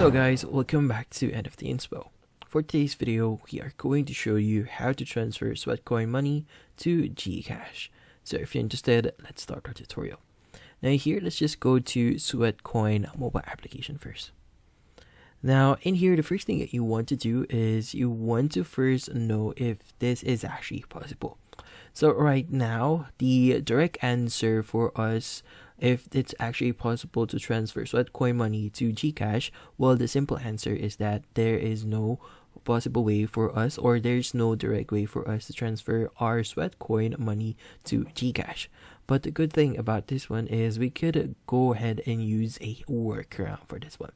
Hello guys, welcome back to NFT Inspo. For today's video, we are going to show you how to transfer Sweatcoin money to GCash. So if you're interested, let's start our tutorial. Now here, let's just go to Sweatcoin mobile application first. Now in here, the first thing that you want to do is you want to first know if this is actually possible. So right now, the direct answer for us, if it's actually possible to transfer Sweatcoin money to GCash, well, the simple answer is that there is no possible way for us, or there's no direct way for us to transfer our Sweatcoin money to GCash. But the good thing about this one is we could go ahead and use a workaround for this one.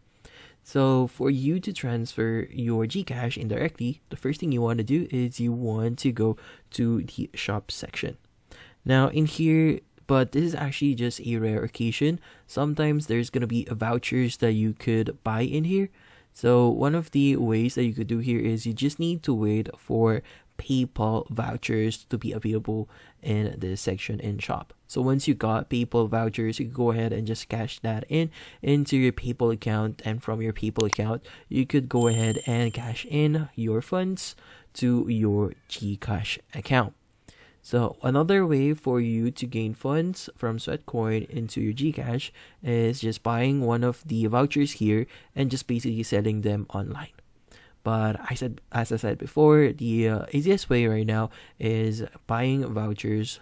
So for you to transfer your GCash indirectly, the first thing you want to do is you want to go to the shop section. Now in here, but this is actually just a rare occasion. Sometimes there's going to be vouchers that you could buy in here. So one of the ways that you could do here is you just need to wait for PayPal vouchers to be available in this section in shop. So once you got PayPal vouchers, you can go ahead and just cash that into your PayPal account, and from your PayPal account you could go ahead and cash in your funds to your GCash account. So another way for you to gain funds from Sweatcoin into your GCash is just buying one of the vouchers here and just basically selling them online. But as I said before, the easiest way right now is buying vouchers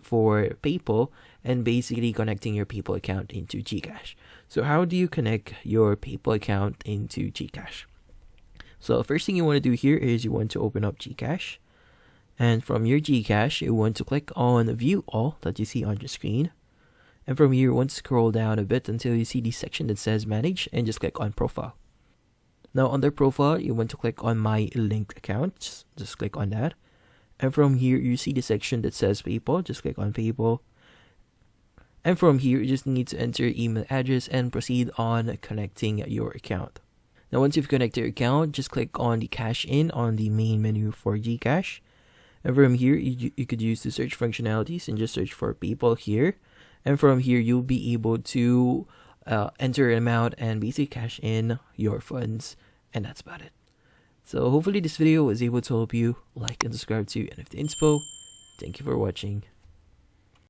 for PayPal and basically connecting your PayPal account into GCash. So how do you connect your PayPal account into GCash? So the first thing you want to do here is you want to open up GCash. And from your GCash, you want to click on View All that you see on your screen. And from here, you want to scroll down a bit until you see the section that says Manage, and just click on Profile. Now under Profile, you want to click on My Linked Account. Just click on that. And from here, you see the section that says PayPal. Just click on PayPal. And from here, you just need to enter your email address and proceed on connecting your account. Now once you've connected your account, just click on the Cash In on the main menu for GCash. And from here, you could use the search functionalities and just search for PayPal here. And from here, you'll be able to enter an amount and basically cash in your funds. And that's about it. So hopefully this video was able to help you. Like and subscribe to NFT Inspo. Thank you for watching.